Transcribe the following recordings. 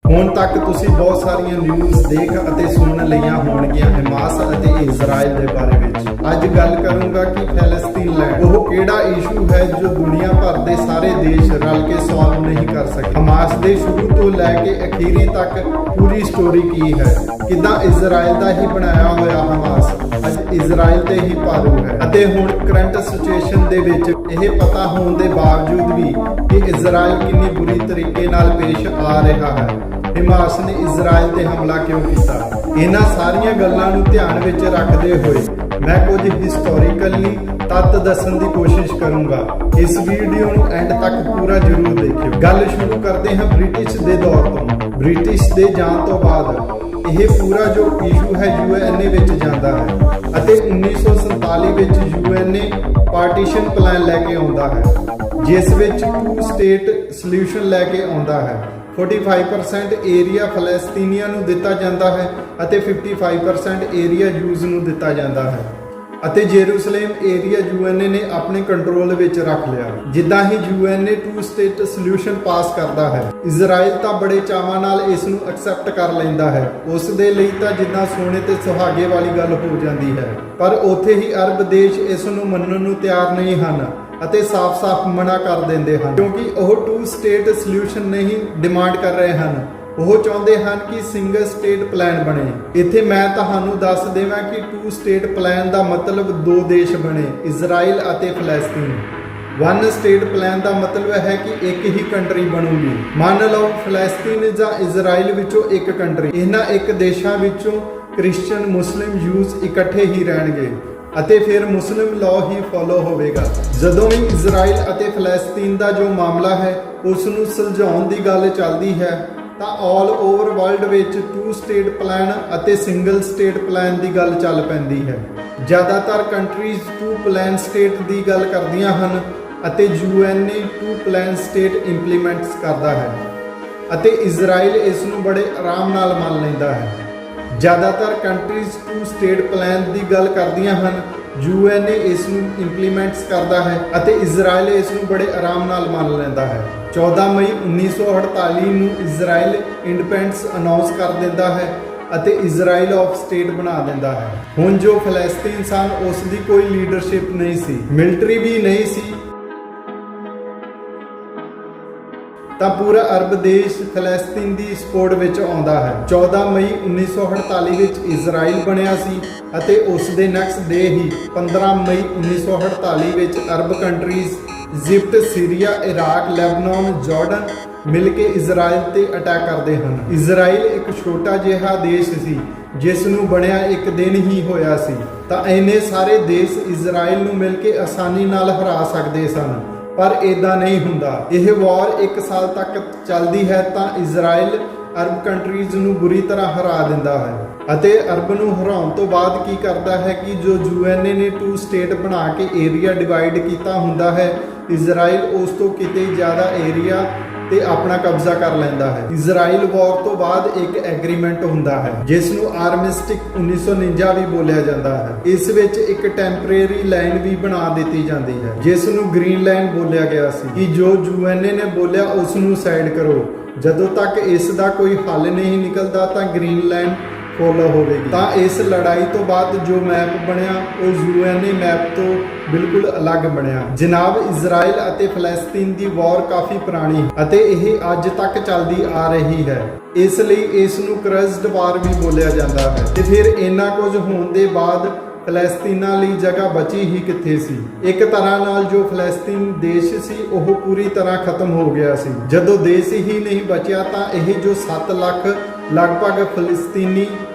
ਹੁਣ ਤੱਕ ਤੁਸੀਂ ਬਹੁਤ ਸਾਰੀਆਂ ਨਿਊਜ਼ ਦੇਖ ਅਤੇ ਸੁਣ ਲਈਆਂ ਹੋਣਗੀਆਂ ਹਮਾਸ ਅਤੇ ਇਜ਼ਰਾਈਲ ਦੇ ਬਾਰੇ ਵਿੱਚ। ਅੱਜ ਗੱਲ ਕਰੂੰਗਾ ਕਿ ਫਲਸਤੀਨ ਲੈਂਡ ਉਹ ਕਿਹੜਾ ਇਸ਼ੂ ਹੈ ਜੋ ਦੁਨੀਆ ਭਰ ਦੇ ਸਾਰੇ ਦੇਸ਼ ਰਲ ਕੇ ਸੋਲਵ ਨਹੀਂ ਕਰ ਸਕੇ। ਹਮਾਸ ਦੇ ਸ਼ੁਰੂ ਤੋਂ ਲੈ ਕੇ ਅਖੀਰੀ ਤੱਕ ਪੂਰੀ ਸਟੋਰੀ ਕੀ ਹੈ, ਕਿੱਦਾਂ ਇਜ਼ਰਾਈਲ ਦਾ ਹੀ ਬਣਾਇਆ ਹੋਇਆ ਹਮਾਸ ਅੱਜ ਇਜ਼ਰਾਈਲ ਤੇ ਹੀ ਭਾਰੂ ਹੈ, ਅਤੇ ਹੁਣ ਕਰੰਟ ਸਿਚੁਏਸ਼ਨ ਦੇ ਵਿੱਚ ਇਹ ਪਤਾ ਹੋਣ ਦੇ ਬਾਵਜੂਦ ਵੀ ਕਿ ਇਜ਼ਰਾਈਲ ਕਿੰਨੀ ਬੁਰੀ ਤਰੀਕੇ ਨਾਲ ਪੇਸ਼ ਆ ਰਿਹਾ ਹੈ। ਹਮਾਸ ਨੇ ਇਜ਼ਰਾਈਲ ਤੇ ਹਮਲਾ ਕਿਉਂ ਕੀਤਾ? ਇਹਨਾਂ ਸਾਰੀਆਂ ਗੱਲਾਂ ਨੂੰ ਧਿਆਨ ਵਿੱਚ ਰੱਖਦੇ ਹੋਏ ਮੈਂ ਕੁਝ ਹਿਸਟੋਰੀਕਲੀ ਤੱਤ ਦੱਸਣ ਦੀ ਕੋਸ਼ਿਸ਼ ਕਰੂੰਗਾ। ਇਸ ਵੀਡੀਓ ਨੂੰ ਐਂਡ ਤੱਕ ਪੂਰਾ ਜ਼ਰੂਰ ਦੇਖਿਓ। ਗੱਲ ਸ਼ੁਰੂ ਕਰਦੇ ਹਾਂ ਬ੍ਰਿਟਿਸ਼ ਦੇ ਦੌਰ ਤੋਂ। ਬ੍ਰਿਟਿਸ਼ ਦੇ ਜਾਣ ਤੋਂ ਬਾਅਦ ਇਹ ਪੂਰਾ ਜੋ ਇਸ਼ੂ ਹੈ ਯੂਐਨਏ ਵਿੱਚ ਜਾਂਦਾ ਹੈ ਅਤੇ 1947 ਵਿੱਚ ਯੂਐਨਏ ਪਾਰਟੀਸ਼ਨ ਪਲਾਨ ਲੈ ਕੇ ਆਉਂਦਾ ਹੈ, ਜਿਸ ਵਿੱਚ 2 ਸਟੇਟ ਸੋਲੂਸ਼ਨ ਲੈ ਕੇ ਆਉਂਦਾ ਹੈ। 45% ਏਰੀਆ ਫਲਸਤੀਨੀਆਂ ਨੂੰ ਦਿੱਤਾ ਜਾਂਦਾ ਹੈ ਅਤੇ 55% ਏਰੀਆ ਜੂਜ਼ ਨੂੰ ਦਿੱਤਾ ਜਾਂਦਾ ਹੈ, ਅਤੇ ਜੇਰੂਸਲਮ ਏਰੀਆ ਯੂਐਨਏ ਨੇ ਆਪਣੇ ਕੰਟਰੋਲ ਵਿੱਚ ਰੱਖ ਲਿਆ। ਜਿੱਦਾਂ ਹੀ ਯੂਐਨਏ 2 ਸਟੇਟ ਸੋਲੂਸ਼ਨ ਪਾਸ ਕਰਦਾ ਹੈ, ਇਜ਼ਰਾਈਲ ਤਾਂ ਬੜੇ ਚਾਵਾਂ ਨਾਲ ਇਸ ਨੂੰ ਐਕਸੈਪਟ ਕਰ ਲੈਂਦਾ ਹੈ। ਉਸ ਦੇ ਲਈ ਤਾਂ ਜਿੱਦਾਂ ਸੋਨੇ ਤੇ ਸੁਹਾਗੇ ਵਾਲੀ ਗੱਲ ਹੋ ਜਾਂਦੀ ਹੈ, ਪਰ ਉੱਥੇ ਹੀ ਅਰਬ ਦੇਸ਼ ਇਸ ਨੂੰ ਮੰਨਣ ਨੂੰ ਤਿਆਰ ਨਹੀਂ ਹਨ ਅਤੇ ਸਾਫ਼-ਸਾਫ਼ ਮਨਾ ਕਰ ਦਿੰਦੇ ਹਨ, ਕਿਉਂਕਿ ਉਹ 2 ਸਟੇਟ ਸੋਲੂਸ਼ਨ ਨਹੀਂ ਡਿਮਾਂਡ ਕਰ ਰਹੇ ਹਨ। ਉਹ ਚਾਹੁੰਦੇ ਹਨ ਕਿ ਸਿੰਗਲ ਸਟੇਟ ਪਲਾਨ ਬਣੇ। ਇੱਥੇ ਮੈਂ ਤੁਹਾਨੂੰ ਦੱਸ ਦੇਵਾਂ ਕਿ 2 ਸਟੇਟ ਪਲਾਨ ਦਾ ਮਤਲਬ 2 ਦੇਸ਼ ਬਣੇ, ਇਜ਼ਰਾਈਲ ਅਤੇ ਫਲਸਤੀਨ। 1 ਸਟੇਟ ਪਲਾਨ ਦਾ ਮਤਲਬ ਹੈ ਕਿ ਇੱਕ ਹੀ ਕੰਟਰੀ ਬਣੂਗੀ। ਮੰਨ ਲਓ ਫਲਸਤੀਨ ਜਾਂ ਇਜ਼ਰਾਈਲ ਵਿੱਚੋਂ ਇੱਕ ਕੰਟਰੀ। ਇਹਨਾਂ ਇੱਕ ਦੇਸ਼ਾਂ ਵਿੱਚੋਂ ਕ੍ਰਿਸਚੀਅਨ, ਮੁਸਲਿਮ, ਜੂਸ ਇਕੱਠੇ ਹੀ ਰਹਿਣਗੇ ਅਤੇ ਫਿਰ ਮੁਸਲਿਮ ਲਾਅ ਹੀ ਫੋਲੋ ਹੋਵੇਗਾ। ਜਦੋਂ ਵੀ ਇਜ਼ਰਾਈਲ ਅਤੇ ਫਲਸਤੀਨ ਦਾ ਜੋ ਮਾਮਲਾ ਹੈ ਉਸ ਨੂੰ ਸੁਲਝਾਉਣ ਦੀ ਗੱਲ ਚੱਲਦੀ ਹੈ ਤਾਂ ਆਲ ਓਵਰ ਵਰਲਡ ਵਿੱਚ 2 ਸਟੇਟ ਪਲਾਨ ਅਤੇ ਸਿੰਗਲ ਸਟੇਟ ਪਲਾਨ ਦੀ ਗੱਲ ਚੱਲ ਪੈਂਦੀ ਹੈ। ਜ਼ਿਆਦਾਤਰ ਕੰਟਰੀਜ਼ 2 ਪਲਾਨ ਸਟੇਟ ਦੀ ਗੱਲ ਕਰਦੀਆਂ ਹਨ ਅਤੇ ਯੂਐਨਏ 2 ਪਲਾਨ ਸਟੇਟ ਇੰਪਲੀਮੈਂਟਸ ਕਰਦਾ ਹੈ ਅਤੇ ਇਜ਼ਰਾਈਲ ਇਸ ਨੂੰ ਬੜੇ ਆਰਾਮ ਨਾਲ ਮੰਨ ਲੈਂਦਾ ਹੈ। ਜ਼ਿਆਦਾਤਰ ਕੰਟਰੀਜ਼ 2 ਸਟੇਟ ਪਲਾਨ ਦੀ ਗੱਲ ਕਰਦੀਆਂ ਹਨ, ਯੂਐਨਏ ਇਸ ਨੂੰ ਇੰਪਲੀਮੈਂਟਸ ਕਰਦਾ ਹੈ ਅਤੇ ਇਜ਼ਰਾਈਲ ਇਸ ਨੂੰ ਬੜੇ ਆਰਾਮ ਨਾਲ ਮੰਨ ਲੈਂਦਾ ਹੈ। 14 ਮਈ 1948 ਨੂੰ ਇਜ਼ਰਾਈਲ ਇੰਡੀਪੈਂਡੈਂਸ ਅਨਾਉਂਸ ਕਰ ਦਿੰਦਾ ਹੈ ਅਤੇ ਇਜ਼ਰਾਈਲ ਆਫ ਸਟੇਟ ਬਣਾ ਦਿੰਦਾ ਹੈ। ਹੁਣ ਜੋ ਫਲਸਤੀਨ ਸਨ ਉਸ ਦੀ ਕੋਈ ਲੀਡਰਸ਼ਿਪ ਨਹੀਂ ਸੀ, ਮਿਲਟਰੀ ਵੀ ਨਹੀਂ ਸੀ, ਤਾਂ ਪੂਰਾ ਅਰਬ ਦੇਸ਼ ਫਲਸਤੀਨ ਦੀ ਸਪੋਰਟ ਵਿੱਚ ਆਉਂਦਾ ਹੈ। 14 ਮਈ 1948 ਵਿੱਚ ਇਜ਼ਰਾਈਲ ਬਣਿਆ ਸੀ ਅਤੇ ਉਸ ਦੇ ਨੈਕਸਟ ਡੇ ਹੀ 15 ਮਈ 1948 ਵਿੱਚ ਅਰਬ countries Egypt, Syria, Iraq, Lebanon, Jordan ਮਿਲ ਕੇ ਇਜ਼ਰਾਈਲ ਤੇ ਅਟੈਕ ਕਰਦੇ ਹਨ। ਇਜ਼ਰਾਈਲ ਇੱਕ ਛੋਟਾ ਜਿਹਾ ਦੇਸ਼ ਸੀ ਜਿਸ ਨੂੰ ਬਣਿਆ ਇੱਕ ਦਿਨ ਹੀ ਹੋਇਆ ਸੀ, ਤਾਂ ਇੰਨੇ ਸਾਰੇ ਦੇਸ਼ ਇਜ਼ਰਾਈਲ ਨੂੰ ਮਿਲ ਕੇ ਆਸਾਨੀ ਨਾਲ ਹਰਾ ਸਕਦੇ ਸਨ, ਪਰ ਇਦਾਂ ਨਹੀਂ ਹੁੰਦਾ। ਇਹ ਵਾਰ 1 ਸਾਲ ਤੱਕ ਚੱਲਦੀ ਹੈ ਤਾਂ ਇਜ਼ਰਾਈਲ ਅਰਬ ਕੰਟਰੀਜ਼ ਨੂੰ ਬੁਰੀ ਤਰ੍ਹਾਂ ਹਰਾ ਦਿੰਦਾ ਹੈ ਅਤੇ ਅਰਬ ਨੂੰ ਹਰਾਉਣ ਤੋਂ ਬਾਅਦ ਕੀ ਕਰਦਾ ਹੈ ਕਿ ਜੋ ਯੂਐਨਏ ਨੇ 2 ਸਟੇਟ ਬਣਾ ਕੇ ਏਰੀਆ ਡਿਵਾਈਡ ਕੀਤਾ ਹੁੰਦਾ ਹੈ, ਇਜ਼ਰਾਈਲ ਉਸ ਤੋਂ ਕਿਤੇ ਜ਼ਿਆਦਾ ਏਰੀਆ ਤੇ ਆਪਣਾ ਕਬਜ਼ਾ ਕਰ ਲੈਂਦਾ ਹੈ। ਇਜ਼ਰਾਈਲ ਵਾਰ ਤੋਂ ਬਾਅਦ ਇੱਕ ਐਗਰੀਮੈਂਟ ਹੁੰਦਾ ਹੈ ਜਿਸ ਨੂੰ ਆਰਮਿਸਟਿਕ 1949 ਵੀ ਬੋਲਿਆ ਜਾਂਦਾ ਹੈ। ਇਸ ਵਿੱਚ ਇੱਕ ਟੈਂਪਰੇਰੀ ਲਾਈਨ ਵੀ ਬਣਾ ਦਿੱਤੀ ਜਾਂਦੀ ਹੈ ਜਿਸ ਨੂੰ ਗ੍ਰੀਨ ਲਾਈਨ ਬੋਲਿਆ ਗਿਆ ਸੀ ਕਿ ਜੋ ਯੂਐਨਏ ਨੇ ਬੋਲਿਆ ਉਸ ਨੂੰ ਸਾਈਡ ਕਰੋ। ਜਦੋਂ ਤੱਕ ਇਸ ਦਾ ਕੋਈ ਹੱਲ ਨਹੀਂ ਨਿਕਲਦਾ ਤਾਂ ਗ੍ਰੀਨ ਲਾਈਨ ਫੋਲੋ ਹੋਵੇਗੀ। ਤਾਂ ਇਸ ਲੜਾਈ ਤੋਂ ਬਾਅਦ ਜੋ ਮੈਪ ਬਣਿਆ ਉਹ ਯੂਐਨਏ ਮੈਪ ਤੋਂ ਬਿਲਕੁਲ ਅਲੱਗ ਬਣਿਆ। ਜਨਾਬ, ਇਜ਼ਰਾਈਲ ਅਤੇ ਫਲਸਤੀਨ ਦੀ ਵਾਰ ਕਾਫੀ ਪੁਰਾਣੀ ਅਤੇ ਇਹ ਅੱਜ ਤੱਕ ਚੱਲਦੀ ਆ ਰਹੀ ਹੈ, ਇਸ ਲਈ ਇਸ ਨੂੰ ਕਰਜ਼ਡ ਵਾਰ ਵੀ ਬੋਲਿਆ ਜਾਂਦਾ ਹੈ। ਤੇ ਫਿਰ ਇੰਨਾ ਕੁਝ ਹੋਣ ਦੇ ਬਾਅਦ ਫਲਸਤੀਨਾਂ ਲਈ ਜਗ੍ਹਾ ਬਚੀ ਹੀ ਕਿੱਥੇ ਸੀ। ਇੱਕ ਤਰ੍ਹਾਂ ਨਾਲ ਜੋ ਫਲਸਤੀਨ ਦੇਸ਼ ਸੀ ਉਹ ਪੂਰੀ ਤਰ੍ਹਾਂ ਖਤਮ ਹੋ ਗਿਆ ਸੀ। ਜਦੋਂ ਦੇਸ਼ ਹੀ ਨਹੀਂ ਬਚਿਆ ਤਾਂ ਇਹ ਜੋ 7 ਲੱਖ ਲਗਭਗ ਫਲਸਤੀਨੀ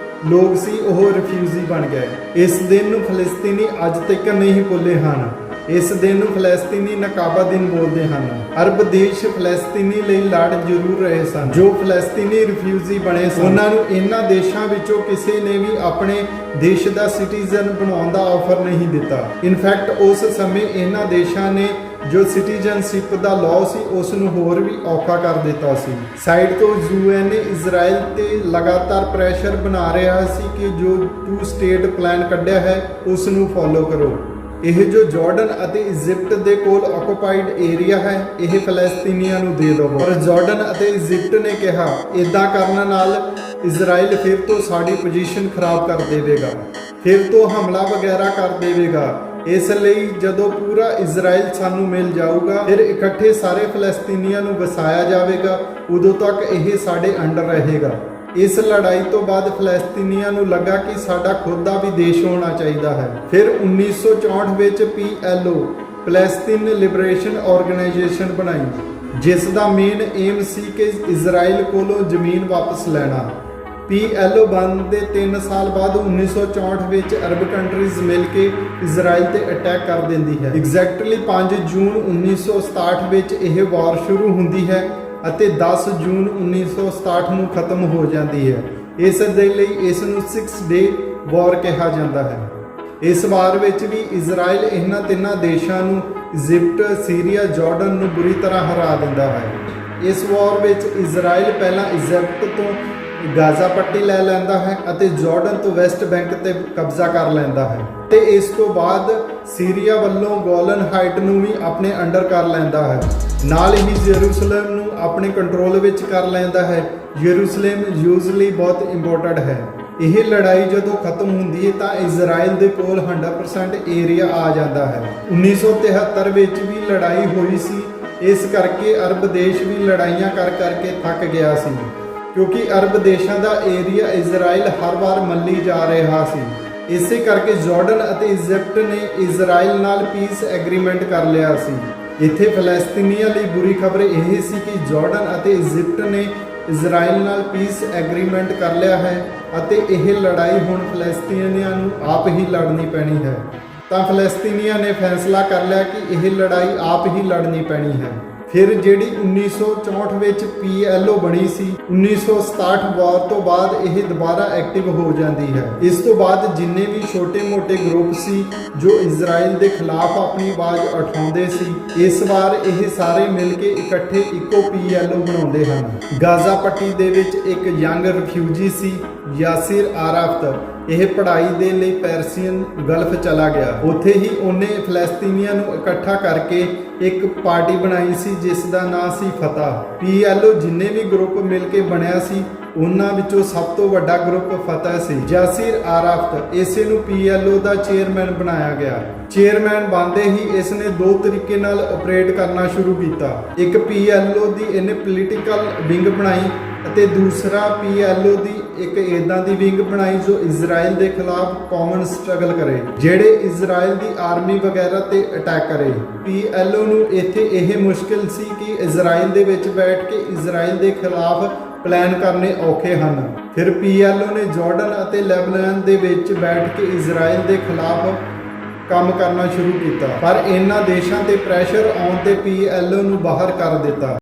ਲੋਕ ਸੀ ਉਹ ਰਿਫਿਊਜੀ ਬਣ ਗਏ। ਇਸ ਦਿਨ ਨੂੰ ਫਲਸਤੀਨੀ ਅੱਜ ਤੱਕ ਨਹੀਂ ਭੁੱਲੇ ਹਨ। ਇਸ ਦਿਨ ਨੂੰ ਫਲਸਤੀਨੀ ਨਕਾਬਾ ਦਿਨ ਬੋਲਦੇ ਹਨ। ਅਰਬ ਦੇਸ਼ ਫਲਸਤੀਨੀ ਲਈ ਲੜ ਜ਼ਰੂਰ ਰਹੇ ਸਨ। ਜੋ ਫਲਸਤੀਨੀ ਰਿਫਿਊਜੀ ਬਣੇ ਸਨ ਉਹਨਾਂ ਨੂੰ ਇਹਨਾਂ ਦੇਸ਼ਾਂ ਵਿੱਚੋਂ ਕਿਸੇ ਨੇ ਵੀ ਆਪਣੇ ਦੇਸ਼ ਦਾ ਸਿਟੀਜ਼ਨ ਬਣਾਉਣ ਦਾ ਆਫਰ ਨਹੀਂ ਦਿੱਤਾ। ਇਨਫੈਕਟ ਉਸ ਸਮੇਂ ਇਹਨਾਂ ਦੇਸ਼ਾਂ ਨੇ ਜੋ ਸਿਟੀਜ਼ਨਸ਼ਿਪ ਦਾ ਲਾਅ ਸੀ ਉਸ ਨੂੰ ਹੋਰ ਵੀ ਔਖਾ ਕਰ ਦਿੱਤਾ ਸੀ। ਸਾਈਡ ਤੋਂ ਯੂਐਨਏ ਇਜ਼ਰਾਈਲ ਤੇ ਲਗਾਤਾਰ ਪ੍ਰੈਸ਼ਰ ਬਣਾ ਰਿਹਾ ਸੀ ਕਿ ਜੋ 2 ਸਟੇਟ ਪਲਾਨ ਕੱਢਿਆ ਹੈ ਉਸ ਨੂੰ ਫੋਲੋ ਕਰੋ। ਇਹ ਜੋ ਜਾਰਡਨ ਅਤੇ ਇਜਿਪਟ ਦੇ ਕੋਲ ਆਕੂਪਾਈਡ ਏਰੀਆ ਹੈ ਇਹ ਫਲਸਤੀਨੀਆਂ ਨੂੰ ਦੇ ਦਿਓ। ਪਰ ਜਾਰਡਨ ਅਤੇ ਇਜਿਪਟ ਨੇ ਕਿਹਾ ਇਦਾਂ ਕਰਨ ਨਾਲ ਇਜ਼ਰਾਈਲ ਫਿਰ ਤੋਂ ਸਾਡੀ ਪੋਜੀਸ਼ਨ ਖਰਾਬ ਕਰ ਦੇਵੇਗਾ, ਫਿਰ ਤੋਂ ਹਮਲਾ ਵਗੈਰਾ ਕਰ ਦੇਵੇਗਾ। ਇਸ ਲਈ ਜਦੋਂ ਪੂਰਾ ਇਜ਼ਰਾਈਲ ਸਾਨੂੰ ਮਿਲ ਜਾਊਗਾ ਫਿਰ ਇਕੱਠੇ ਸਾਰੇ ਫਲਸਤੀਨੀਆਂ ਨੂੰ ਵਸਾਇਆ ਜਾਵੇਗਾ, ਉਦੋਂ ਤੱਕ ਇਹ ਸਾਡੇ ਅੰਡਰ ਰਹੇਗਾ। ਇਸ ਲੜਾਈ ਤੋਂ ਬਾਅਦ ਫਲਸਤੀਨੀਆਂ ਨੂੰ ਲੱਗਾ ਕਿ ਸਾਡਾ ਖੁਦ ਦਾ ਵੀ ਦੇਸ਼ ਹੋਣਾ ਚਾਹੀਦਾ ਹੈ। ਫਿਰ 1964 ਵਿੱਚ PLO ਪੈਲਸਤੀਨ ਲਿਬਰੇਸ਼ਨ ਆਰਗੇਨਾਈਜੇਸ਼ਨ ਬਣਾਈ, ਜਿਸ ਦਾ ਮੇਨ ਏਮ ਸੀ ਕਿ ਇਜ਼ਰਾਈਲ ਕੋਲੋਂ ਜ਼ਮੀਨ ਵਾਪਸ ਲੈਣਾ। PLO ਬਣਨ ਦੇ 3 ਸਾਲ ਬਾਅਦ 1964 ਵਿੱਚ ਅਰਬ ਕੰਟਰੀਜ਼ ਮਿਲ ਕੇ ਇਜ਼ਰਾਈਲ ਤੇ ਅਟੈਕ ਕਰ ਦਿੰਦੀ ਹੈ। ਐਗਜ਼ੈਕਟਲੀ 5 ਜੂਨ 1967 ਵਿੱਚ ਇਹ ਵਾਰ ਸ਼ੁਰੂ ਹੁੰਦੀ ਹੈ ਅਤੇ 10 ਜੂਨ 1967 ਨੂੰ ਖਤਮ ਹੋ ਜਾਂਦੀ ਹੈ। ਇਸ ਦੇ ਲਈ ਇਸ ਨੂੰ 6 ਡੇ ਵਾਰ ਕਿਹਾ ਜਾਂਦਾ ਹੈ। ਇਸ ਵਾਰ ਵਿੱਚ ਵੀ ਇਜ਼ਰਾਈਲ ਇਹਨਾਂ ਤਿੰਨਾਂ ਦੇਸ਼ਾਂ ਨੂੰ ਇਜਿਪਟ, ਸੀਰੀਆ, ਜਾਰਡਨ ਨੂੰ ਬੁਰੀ ਤਰ੍ਹਾਂ ਹਰਾ ਦਿੰਦਾ ਹੈ। ਇਸ ਵਾਰ ਵਿੱਚ ਇਜ਼ਰਾਈਲ ਪਹਿਲਾਂ ਇਜਿਪਟ ਤੋਂ ਗਾਜ਼ਾ ਪੱਟੀ ਲੈ ਲੈਂਦਾ ਹੈ ਅਤੇ ਜਾਰਡਨ ਤੋਂ ਵੈਸਟ ਬੈਂਕ ਤੇ ਕਬਜ਼ਾ ਕਰ ਲੈਂਦਾ ਹੈ ਤੇ ਇਸ ਤੋਂ ਬਾਅਦ ਸੀਰੀਆ ਵੱਲੋਂ ਗੋਲਨ ਹਾਈਟ ਨੂੰ ਵੀ ਆਪਣੇ ਅੰਡਰ ਕਰ ਲੈਂਦਾ ਹੈ। ਨਾਲ ਹੀ ਯਰੂਸ਼ਲਮ ਨੂੰ ਆਪਣੇ ਕੰਟਰੋਲ ਵਿੱਚ ਕਰ ਲੈਂਦਾ ਹੈ। ਯਰੂਸ਼ਲਮ ਯੂਜ਼ਲੀ ਬਹੁਤ ਇੰਪੋਰਟੈਂਟ ਹੈ। ਇਹ ਲੜਾਈ ਜਦੋਂ ਖਤਮ ਹੁੰਦੀ ਹੈ ਤਾਂ ਇਜ਼ਰਾਈਲ ਦੇ ਕੋਲ 100% ਏਰੀਆ ਆ ਜਾਂਦਾ ਹੈ। 1973 ਵਿੱਚ ਵੀ ਲੜਾਈ ਹੋਈ ਸੀ, ਇਸ ਕਰਕੇ ਅਰਬ ਦੇਸ਼ ਵੀ ਲੜਾਈਆਂ ਕਰ ਕਰਕੇ ਥੱਕ ਗਿਆ ਸੀ, ਕਿਉਂਕਿ ਅਰਬ ਦੇਸ਼ਾਂ ਦਾ ਏਰੀਆ ਇਜ਼ਰਾਈਲ ਹਰ ਵਾਰ ਮੱਲੀ ਜਾ ਰਿਹਾ ਸੀ। ਇਸੇ ਕਰਕੇ ਜਾਰਡਨ ਅਤੇ ਇਜਿਪਟ ਨੇ ਇਜ਼ਰਾਈਲ ਨਾਲ ਪੀਸ ਐਗਰੀਮੈਂਟ ਕਰ ਲਿਆ ਸੀ। ਇੱਥੇ ਫਲਸਤੀਨੀਆਂ ਲਈ ਬੁਰੀ ਖਬਰ ਇਹ ਸੀ ਕਿ ਜਾਰਡਨ ਅਤੇ ਇਜਿਪਟ ਨੇ ਇਜ਼ਰਾਈਲ ਨਾਲ ਪੀਸ ਐਗਰੀਮੈਂਟ ਕਰ ਲਿਆ ਹੈ ਅਤੇ ਇਹ ਲੜਾਈ ਹੁਣ ਫਲਸਤੀਨੀਆਂ ਨੂੰ ਆਪ ਹੀ ਲੜਨੀ ਪੈਣੀ ਹੈ। ਤਾਂ ਫਲਸਤੀਨੀਆਂ ਨੇ ਫੈਸਲਾ ਕਰ ਲਿਆ ਕਿ ਇਹ ਲੜਾਈ ਆਪ ਹੀ ਲੜਨੀ ਪੈਣੀ ਹੈ। ਫਿਰ ਜਿਹੜੀ 1964 ਵਿੱਚ PLO ਬਣੀ ਸੀ, 1967 ਵਾਰ ਤੋਂ ਬਾਅਦ ਇਹ ਦੁਬਾਰਾ ਐਕਟਿਵ ਹੋ ਜਾਂਦੀ ਹੈ। ਇਸ ਤੋਂ ਬਾਅਦ ਜਿੰਨੇ ਵੀ ਛੋਟੇ-ਮੋਟੇ ਗਰੁੱਪ ਸੀ ਜੋ ਇਜ਼ਰਾਈਲ ਦੇ ਖਿਲਾਫ ਆਪਣੀ ਆਵਾਜ਼ ਉਠਾਉਂਦੇ ਸੀ, ਇਸ ਵਾਰ ਇਹ ਸਾਰੇ ਮਿਲ ਕੇ ਇਕੱਠੇ ਇੱਕੋ PLO ਬਣਾਉਂਦੇ ਹਨ। ਗਾਜ਼ਾ ਪੱਟੀ ਦੇ ਵਿੱਚ ਇੱਕ ਯੰਗ ਰਿਫਿਊਜੀ ਸੀ ਯਾਸਿਰ ਆਰਾਫਤ। ਇਹ ਪੜ੍ਹਾਈ ਦੇ ਲਈ ਪਰਸੀਅਨ ਗਲਫ ਚਲਾ ਗਿਆ। ਉੱਥੇ ਹੀ ਉਹਨੇ ਫਲਸਤੀਨੀਆਂ ਨੂੰ ਇਕੱਠਾ ਕਰਕੇ ਇੱਕ ਪਾਰਟੀ ਬਣਾਈ ਸੀ ਜਿਸ ਦਾ ਨਾਂ ਸੀ ਫਤਹ। PLO ਜਿੰਨੇ ਵੀ ਗਰੁੱਪ ਮਿਲ ਕੇ ਬਣਿਆ ਸੀ ਉਹਨਾਂ ਵਿੱਚੋਂ ਸਭ ਤੋਂ ਵੱਡਾ ਗਰੁੱਪ ਫਤਹ ਸੀ। ਯਾਸਿਰ ਆਰਾਫਤ ਇਸੇ ਨੂੰ PLO ਦਾ ਚੇਅਰਮੈਨ ਬਣਾਇਆ ਗਿਆ। ਚੇਅਰਮੈਨ ਬਣਦੇ ਹੀ ਇਸ ਨੇ 2 ਤਰੀਕੇ ਨਾਲ ਆਪਰੇਟ ਕਰਨਾ ਸ਼ੁਰੂ ਕੀਤਾ। ਇੱਕ PLO ਦੀ ਇਹਨੇ ਪੋਲੀਟੀਕਲ ਵਿੰਗ ਬਣਾਈ ਅਤੇ ਦੂਸਰਾ PLO ਦੀ ਇੱਕ ਇਦਾਂ ਦੀ ਵਿੰਗ ਬਣਾਈ ਜੋ ਇਜ਼ਰਾਈਲ ਦੇ ਖਿਲਾਫ ਕਾਮਨ ਸਟਰਗਲ ਕਰੇ, ਜਿਹੜੇ ਇਜ਼ਰਾਈਲ ਦੀ ਆਰਮੀ ਵਗੈਰਾ ਤੇ ਅਟੈਕ ਕਰੇ। PLO ਨੂੰ ਇੱਥੇ ਇਹ ਮੁਸ਼ਕਿਲ ਸੀ ਕਿ ਇਜ਼ਰਾਈਲ ਦੇ ਵਿੱਚ ਬੈਠ ਕੇ ਇਜ਼ਰਾਈਲ ਦੇ ਖਿਲਾਫ ਪਲਾਨ ਕਰਨੇ ਔਖੇ ਹਨ। ਫਿਰ PLO ਨੇ ਜਾਰਡਨ ਅਤੇ ਲੈਬਨਾਨ ਦੇ ਵਿੱਚ ਬੈਠ ਕੇ ਇਜ਼ਰਾਈਲ ਦੇ ਖਿਲਾਫ ਕੰਮ ਕਰਨਾ ਸ਼ੁਰੂ ਕੀਤਾ, ਪਰ ਇਹਨਾਂ ਦੇਸ਼ਾਂ ਤੇ ਪ੍ਰੈਸ਼ਰ ਆਉਣ ਤੇ PLO ਨੂੰ ਬਾਹਰ ਕਰ ਦਿੱਤਾ।